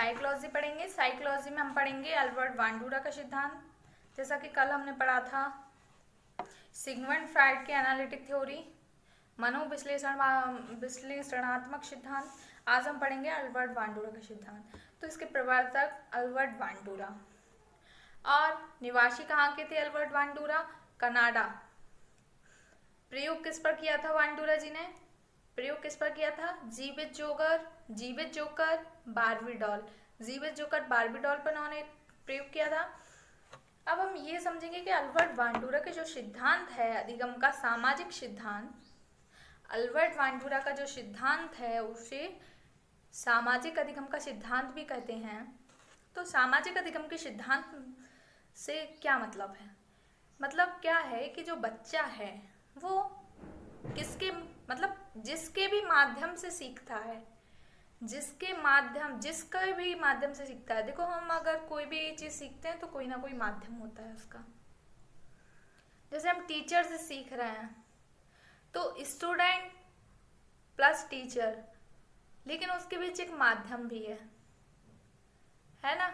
Psychology पढ़ेंगे। Psychology में हम पढ़ेंगे अल्बर्ट बांडुरा का सिद्धांत, जैसा कि कल हमने पढ़ा था सिगमंड फ्राइड की एनालिटिक थ्योरी, विश्लेषणात्मक सिद्धांत। आज हम पढ़ेंगे अल्बर्ट बांडुरा का सिद्धांत। तो इसके प्रवर्तक अल्बर्ट बांडुरा, और निवासी कहाँ के थे अल्बर्ट बांडुरा? कनाडा। प्रयोग किस पर किया था बांडुरा जी ने? प्रयोग किस पर किया था? जीवित जोकर बार्बी डॉल। जीवित जोकर बार्बी डॉल पर उन्होंने प्रयोग किया था। अब हम ये समझेंगे कि अल्बर्ट बांडुरा के जो सिद्धांत है अधिगम का सामाजिक सिद्धांत, अल्बर्ट बांडुरा का जो सिद्धांत है उसे सामाजिक अधिगम का सिद्धांत भी कहते हैं। तो सामाजिक अधिगम के सिद्धांत से क्या मतलब है? मतलब क्या है कि जो बच्चा है वो किसके मतलब जिसके भी माध्यम से सीखता है, जिसका भी माध्यम से सीखता है। देखो, हम अगर कोई भी चीज सीखते हैं तो कोई ना कोई माध्यम होता है उसका। जैसे हम टीचर से सीख रहे हैं तो स्टूडेंट प्लस टीचर, लेकिन उसके बीच एक माध्यम भी है ना,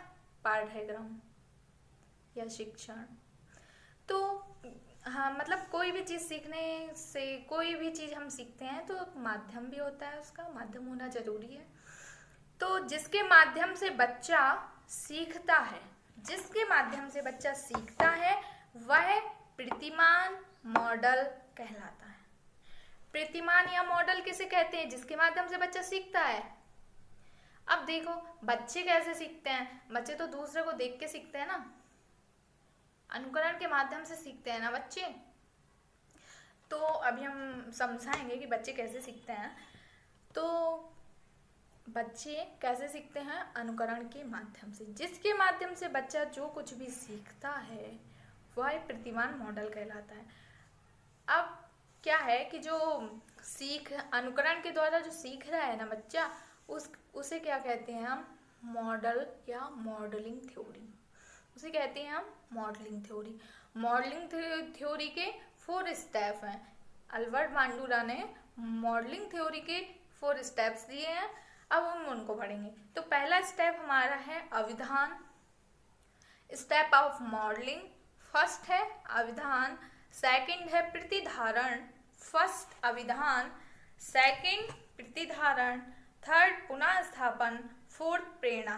पाठ्यक्रम या शिक्षण। तो हाँ, मतलब कोई भी चीज सीखने से, कोई भी चीज हम सीखते हैं तो माध्यम भी होता है, उसका माध्यम होना जरूरी है। तो जिसके माध्यम से बच्चा सीखता है, वह प्रतिमान मॉडल कहलाता है। प्रतिमान या मॉडल किसे कहते हैं? जिसके माध्यम से बच्चा सीखता है। अब देखो, बच्चे कैसे सीखते हैं? बच्चे तो दूसरे को देख के सीखते हैं ना, अनुकरण के माध्यम से सीखते हैं ना बच्चे। तो अभी हम समझाएंगे कि बच्चे कैसे सीखते हैं। तो बच्चे कैसे सीखते हैं? अनुकरण के माध्यम से। जिसके माध्यम से बच्चा जो कुछ भी सीखता है वह प्रतिमान मॉडल कहलाता है। अब क्या है कि जो अनुकरण के द्वारा जो सीख रहा है ना बच्चा, उसे क्या कहते हैं हम? मॉडल या मॉडलिंग थ्योरी। उसे कहते हैं हम मॉडलिंग थ्योरी। मॉडलिंग थ्योरी के 4 स्टेप हैं। अल्बर्ट बांडुरा ने मॉडलिंग थ्योरी के 4 स्टेप्स दिए हैं। अब हम उनको पढ़ेंगे। तो पहला स्टेप हमारा है अविधान, स्टेप ऑफ मॉडलिंग। फर्स्ट है अविधान, सेकंड है प्रतिधारण, फर्स्ट अविधान, सेकंड प्रतिधारण, थर्ड पुनः स्थापन, फोर्थ प्रेरणा।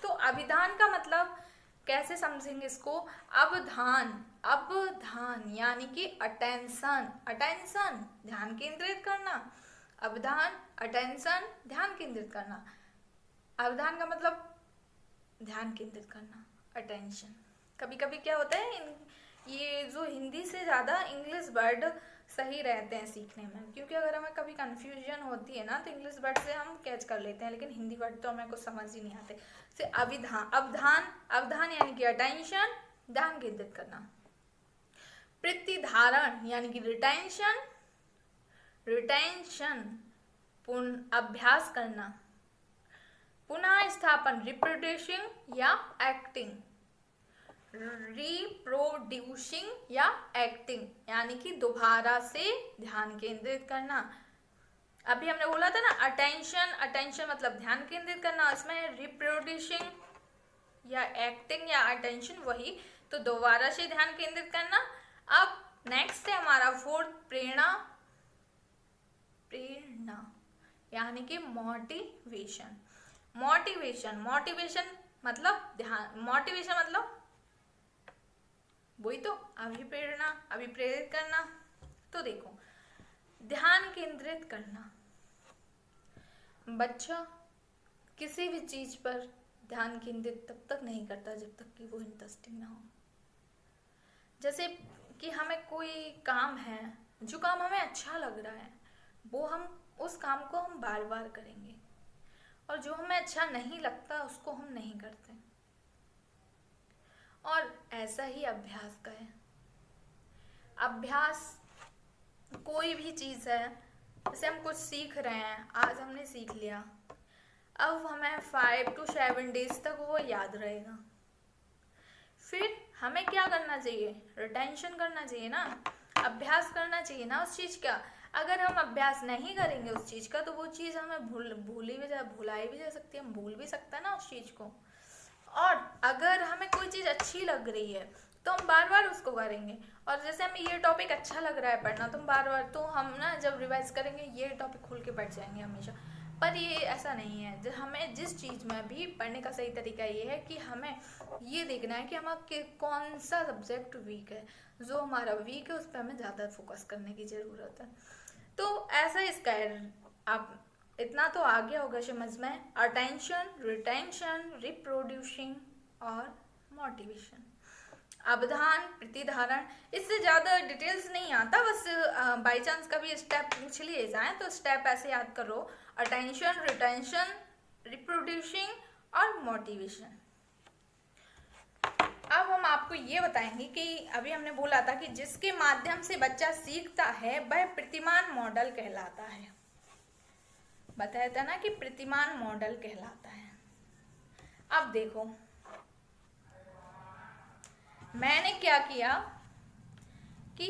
तो अविधान का मतलब कैसे समझेंगे इसको? अवधान यानी कि अटेंशन, ध्यान केंद्रित करना। अवधान, अटेंशन, ध्यान केंद्रित करना। अवधान का मतलब ध्यान केंद्रित करना, अटेंशन। कभी कभी क्या होता है, ये जो हिंदी से ज़्यादा इंग्लिश वर्ड सही रहते हैं सीखने में, क्योंकि अगर हमें कभी कंफ्यूजन होती है ना तो इंग्लिश वर्ड से हम कैच कर लेते हैं, लेकिन हिंदी वर्ड तो हमें कुछ समझ ही नहीं आते। से अवधान यानी कि अटेंशन, ध्यान केंद्रित करना। प्रतिधारण यानी कि रिटेंशन, अभ्यास करना। पुनः स्थापन, रिप्रोड्यूसिंग या एक्टिंग, यानी कि दोबारा से ध्यान केंद्रित करना। अभी हमने बोला था ना अटेंशन मतलब ध्यान केंद्रित करना, इसमें रिप्रोड्यूसिंग या एक्टिंग या अटेंशन वही, तो दोबारा से ध्यान केंद्रित करना। अब नेक्स्ट है हमारा फोर्थ प्रेरणा यानी कि मोटिवेशन मतलब वही तो अभिप्रेरित करना। तो देखो, ध्यान केंद्रित करना, बच्चा किसी भी चीज पर ध्यान केंद्रित तब तक नहीं करता जब तक कि वो इंटरेस्टिंग ना हो। जैसे कि हमें कोई काम है, जो काम हमें अच्छा लग रहा है, वो हम उस काम को हम बार बार करेंगे, और जो हमें अच्छा नहीं लगता उसको हम नहीं करते। और ऐसा ही अभ्यास का है। अभ्यास कोई भी चीज है, जैसे हम कुछ सीख रहे हैं, आज हमने सीख लिया, अब हमें 5 to 7 days तक वो याद रहेगा। फिर हमें क्या करना चाहिए? रिटेंशन करना चाहिए ना, अभ्यास करना चाहिए ना उस चीज का। अगर हम अभ्यास नहीं करेंगे उस चीज का तो वो चीज हमें भुलाई भी जा सकती है, हम भूल भी सकते हैं ना उस चीज को। और अगर हमें कोई चीज अच्छी लग रही है तो हम बार बार उसको करेंगे। और जैसे हमें ये टॉपिक अच्छा लग रहा है पढ़ना तो हम बार बार, तो हम ना जब रिवाइज करेंगे ये टॉपिक खोल के बैठ जाएंगे हमेशा। पर ये ऐसा नहीं है। हमें जिस चीज़ में भी पढ़ने का सही तरीका ये है कि हमें ये देखना है कि हमारा कौन सा सब्जेक्ट वीक है। जो हमारा वीक है उस पर हमें ज़्यादा फोकस करने की ज़रूरत है। तो ऐसा इसका है। अब इतना तो आ गया होगा समझ में, अटेंशन, रिटेंशन, रिप्रोड्यूसिंग और मोटिवेशन। अवधान, प्रतिधारण, इससे ज़्यादा डिटेल्स नहीं आता, बस बाई चांस कभी स्टेप पूछ लिए जाए तो स्टेप ऐसे याद करो, अटेंशन, रिटेंशन, रिप्रोड्यूसिंग और मोटिवेशन। अब हम आपको ये बताएंगे कि अभी हमने बोला था कि जिसके माध्यम से बच्चा सीखता है वह प्रतिमान मॉडल कहलाता है। बताया था ना कि प्रतिमान मॉडल कहलाता है। अब देखो मैंने क्या किया कि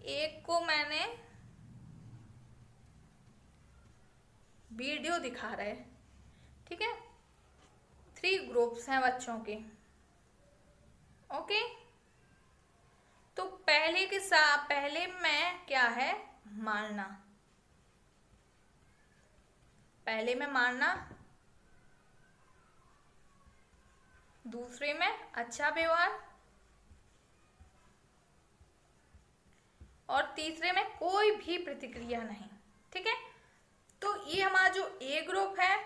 एक को मैंने वीडियो दिखा रहे, ठीक है, 3 ग्रुप्स हैं बच्चों के, ओके। तो पहले में क्या है, मारना, पहले में मारना, दूसरे में अच्छा व्यवहार और तीसरे में कोई भी प्रतिक्रिया नहीं, ठीक है। तो ये हमारा जो ए ग्रुप है,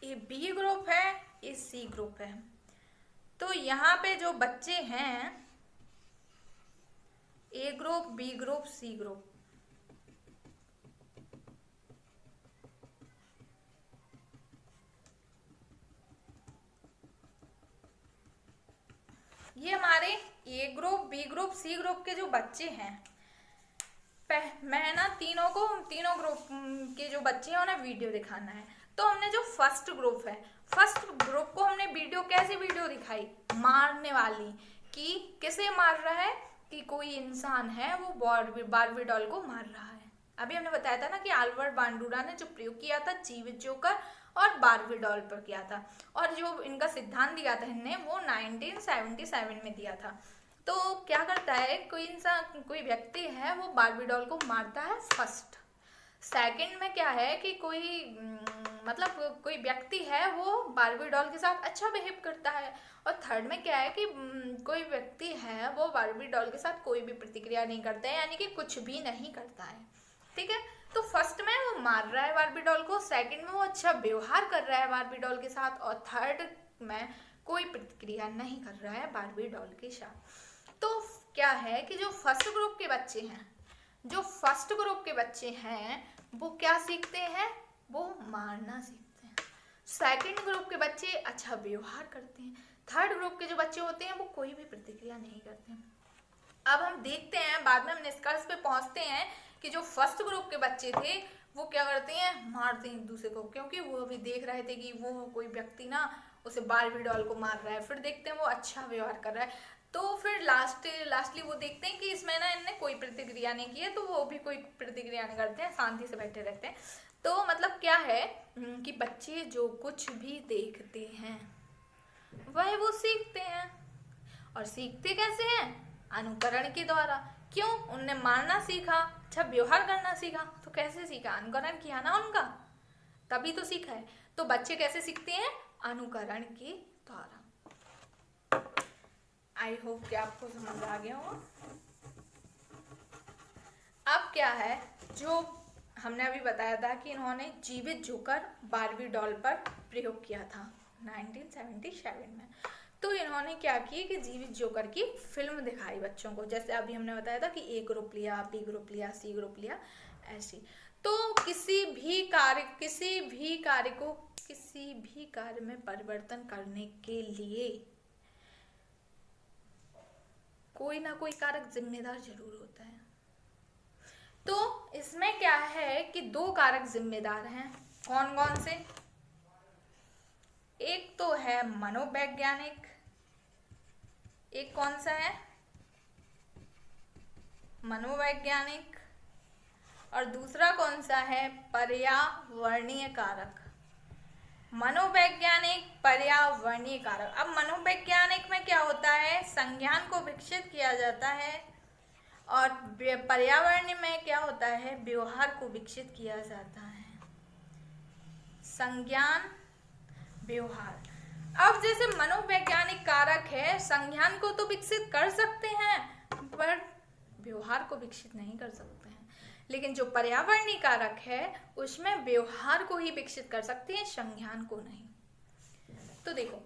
ये बी ग्रुप है, ये सी ग्रुप है। तो यहाँ पे जो बच्चे हैं, A group, B group, C group, ये हमारे A group, B group, C group के जो बच्चे हैं, मैं ना तीनों ग्रुप के जो बच्चे हैं उन्हें वीडियो दिखाना है। तो हमने जो फर्स्ट ग्रुप है, फर्स्ट ग्रुप को हमने कैसी वीडियो दिखाई, मारने वाली, कि किसे मार रहा है, कि कोई इंसान है वो बार्बी डॉल को मार रहा है। अभी हमने बताया था ना कि अल्बर्ट बांडुरा ने जो प्रयोग किया था जीवित जोकर और बार्बी डॉल पर किया था, और जो इनका सिद्धांत दिया था इनने वो 1977 में दिया था। तो क्या करता है, कोई व्यक्ति है वो बार्बी डॉल को मारता है फर्स्ट। सेकंड में क्या है कि कोई व्यक्ति है वो बार्बी डॉल के साथ अच्छा बिहेव करता है। और थर्ड में क्या है कि कोई व्यक्ति है वो बार्बी डॉल के साथ कोई भी प्रतिक्रिया नहीं करता है, यानी कि कुछ भी नहीं करता है, ठीक है। तो फर्स्ट में वो मार रहा है बार्बी डॉल को, सेकंड में वो अच्छा व्यवहार कर रहा है बार्बी डॉल के साथ, और थर्ड में कोई प्रतिक्रिया नहीं कर रहा है बार्बी डॉल के साथ। तो क्या है कि जो फर्स्ट ग्रुप के बच्चे हैं वो क्या सीखते हैं, वो मारना सीखते हैं। सेकंड ग्रुप के बच्चे अच्छा व्यवहार करते हैं। थर्ड ग्रुप के जो बच्चे होते हैं वो कोई भी प्रतिक्रिया नहीं करते हैं। अब हम देखते हैं, बाद में हम निष्कर्ष पे पहुंचते हैं कि जो फर्स्ट ग्रुप के बच्चे थे वो क्या करते हैं, मारते हैं एक दूसरे को, क्योंकि वो अभी देख रहे थे कि वो कोई व्यक्ति ना उसे बार्बी डॉल को मार रहा है। फिर देखते हैं वो अच्छा व्यवहार कर रहा है, तो फिर लास्टली वो देखते हैं कि इसमें ना इनने कोई प्रतिक्रिया नहीं की है, तो वो भी कोई प्रतिक्रिया नहीं करते हैं, शांति से बैठे रहते हैं। तो मतलब क्या है कि बच्चे जो कुछ भी देखते हैं वह वो सीखते हैं। और सीखते कैसे हैं, अनुकरण के द्वारा। क्यों, उनने मारना सीखा, अच्छा व्यवहार करना सीखा, तो कैसे सीखा, अनुकरण किया ना उनका, तभी तो सीखा है। तो बच्चे कैसे सीखते हैं, अनुकरण के द्वारा। आई होप कि आपको समझ आ गया हो। अब क्या है, जो हमने अभी बताया था कि इन्होंने जीवित जोकर बार्बी डॉल पर प्रयोग किया था 1977 में। तो इन्होंने क्या किया कि जीवित जोकर की फिल्म दिखाई बच्चों को, जैसे अभी हमने बताया था कि ए ग्रुप लिया, बी ग्रुप लिया, सी ग्रुप लिया, ऐसी। तो किसी भी कार्य में परिवर्तन करने के लिए कोई ना कोई कारक जिम्मेदार जरूर होता है। तो इसमें क्या है कि 2 कारक जिम्मेदार हैं। कौन कौन से, एक तो है मनोवैज्ञानिक, एक कौन सा है, मनोवैज्ञानिक, और दूसरा कौन सा है? पर्यावरणीय कारक। मनोवैज्ञानिक, पर्यावरणीय कारक। अब मनोवैज्ञानिक में क्या होता है? संज्ञान को विकसित किया जाता है, और पर्यावरण में क्या होता है? व्यवहार को विकसित किया जाता है। संज्ञान, व्यवहार। अब जैसे मनोवैज्ञानिक कारक है, संज्ञान को तो विकसित कर सकते हैं पर व्यवहार को विकसित नहीं कर सकते हैं। लेकिन जो पर्यावरणीय कारक है उसमें व्यवहार को ही विकसित कर सकते हैं, संज्ञान को नहीं। तो देखो,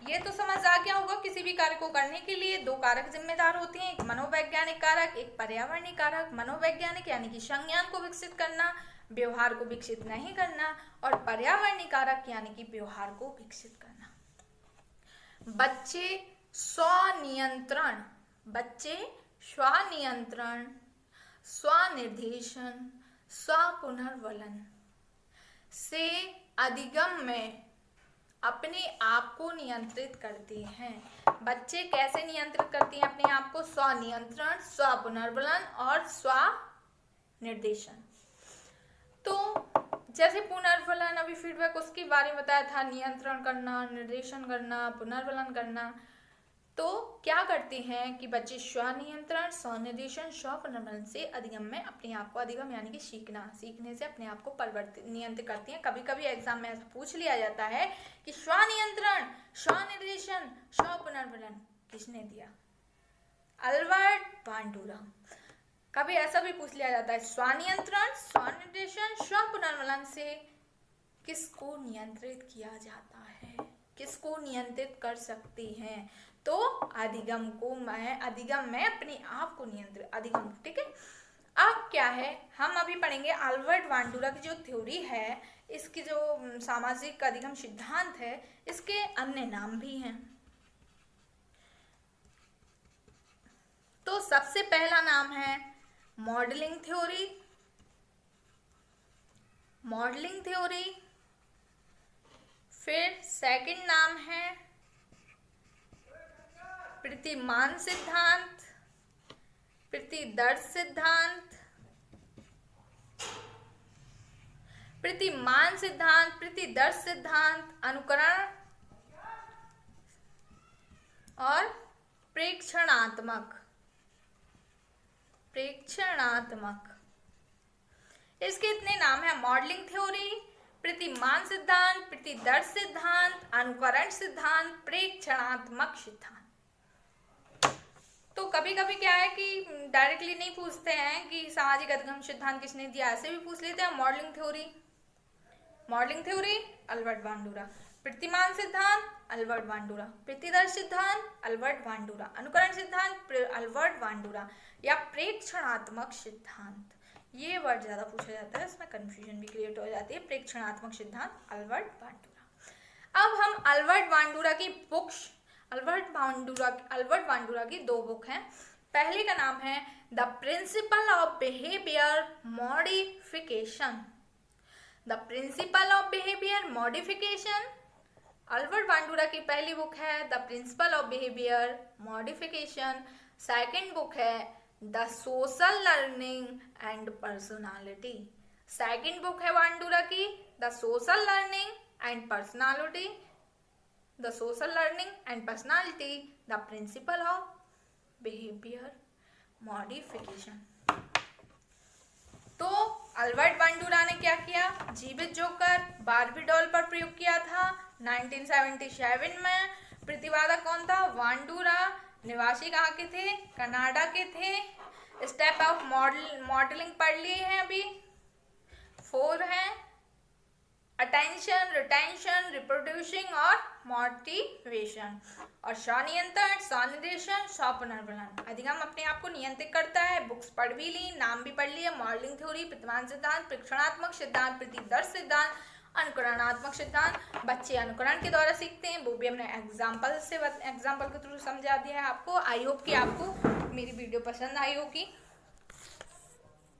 ये तो समझ आ गया होगा, किसी भी कार्य को करने के लिए दो कारक जिम्मेदार होते हैं, एक मनोवैज्ञानिक कारक, एक पर्यावरणीय कारक। मनोवैज्ञानिक यानी कि संज्ञान को विकसित करना, व्यवहार को विकसित नहीं करना, और पर्यावरणीय कारक यानी कि व्यवहार को विकसित करना। बच्चे स्वनियंत्रण, बच्चे स्वनियंत्रण, स्वनिर्देशन, स्वपुनर्वलन से अधिगम में अपने आप को नियंत्रित करते हैं। बच्चे कैसे नियंत्रित करते हैं अपने आप को? स्वनियंत्रण, स्वपुनर्वलन और स्वनिर्देशन। तो जैसे पुनर्वलन, अभी फीडबैक उसके बारे में बताया था, नियंत्रण करना, निर्देशन करना, पुनर्वलन करना। तो क्या करते हैं कि बच्चे स्वनियंत्रण, स्वनिर्देशन, स्वपुनर्वलन से अधिगम में अपने आप को, अधिगम यानी कि सीखना, सीखने से अपने आप को परिवर्तित, नियंत्रित करती हैं। कभी कभी एग्जाम में ऐसा पूछ लिया जाता है कि स्वनियंत्रण, स्वनिर्देशन, स्वपुनर्वलन किसने दिया? अल्बर्ट बांडुरा। कभी ऐसा भी पूछ लिया जाता है, स्वनियंत्रण, स्वनिर्देशन, स्वपुनर्वलन से किसको नियंत्रित किया जाता है, किसको नियंत्रित कर सकते हैं? तो अधिगम को, मैं अधिगम में अपने आप को नियंत्रित, अधिगम। ठीक है। अब क्या है, हम अभी पढ़ेंगे अल्बर्ट बांडुरा की जो थ्योरी है, इसकी जो सामाजिक अधिगम सिद्धांत है, इसके अन्य नाम भी हैं। तो सबसे पहला नाम है मॉडलिंग थ्योरी, मॉडलिंग थ्योरी। फिर सेकंड नाम है प्रतिमान सिद्धांत, प्रतिदर्श सिद्धांत, प्रतिमान सिद्धांत, प्रतिदर्श सिद्धांत, अनुकरण और प्रेक्षणात्मक, प्रेक्षणात्मक। इसके इतने नाम है, मॉडलिंग थ्योरी, प्रतिमान सिद्धांत, प्रतिदर्श सिद्धांत, अनुकरण सिद्धांत, प्रेक्षणात्मक सिद्धांत। तो कभी कभी क्या है कि डायरेक्टली नहीं पूछते हैं कि सामाजिक अधिगम सिद्धांत किसने दिया, ऐसे भी पूछ लेते हैं। Modelling theory, modelling theory Albert बांडुरा, प्रतिमान सिद्धांत अल्बर्ट बांडुरा, प्रतिदर्श सिद्धांत अल्बर्ट बांडुरा, अनुकरण सिद्धांत अल्बर्ट बांडुरा, या प्रेक्षणात्मक सिद्धांत। ये वर्ड ज्यादा पूछा जाता है, इसमें कंफ्यूजन भी क्रिएट हो जाती है। प्रेक्षणात्मक सिद्धांत अल्बर्ट बांडुरा। अब हम अल्बर्ट बांडुरा की बुक्स, अल्बर्ट बांडुरा की दो बुक हैं। पहले का नाम है the principle of behaviour modification, the principle of behaviour modification. Albert Bandura की पहली बुक है the principle of behaviour modification. Second book है the social learning and personality. Second book है बांडुरा की the social learning and personality, the social learning and personality, the principle of behaviour modification. तो Albert Bandura ने क्या किया? जीवित joker Barbie doll पर प्रयोग किया था 1977 में। प्रतिवादक कौन था? बांडुरा। निवासी कहाँ के थे? कनाडा के थे। स्टेप ऑफ मॉडलिंग पढ़ लिए हैं अभी, 4 हैं, अटेंशन, रिटेंशन, रिप्रोड्यूसिंग और मोटिवेशन। और स्वनियंत्रण, स्वनिर्देशन, स्वपुनर्वलन। अधिगम अपने आप को नियंत्रित करता है। बुक्स पढ़ भी ली, नाम भी पढ़ लिए, मॉडलिंग थ्योरी, प्रतिमान सिद्धांत, प्रेक्षणात्मक सिद्धांत, प्रतिदर्श सिद्धांत, अनुकरणात्मक सिद्धांत। बच्चे अनुकरण के द्वारा सीखते हैं, वो भी हमने एग्जाम्पल के थ्रू समझा दिया है आपको। आई होप कि आपको मेरी वीडियो पसंद आई होगी।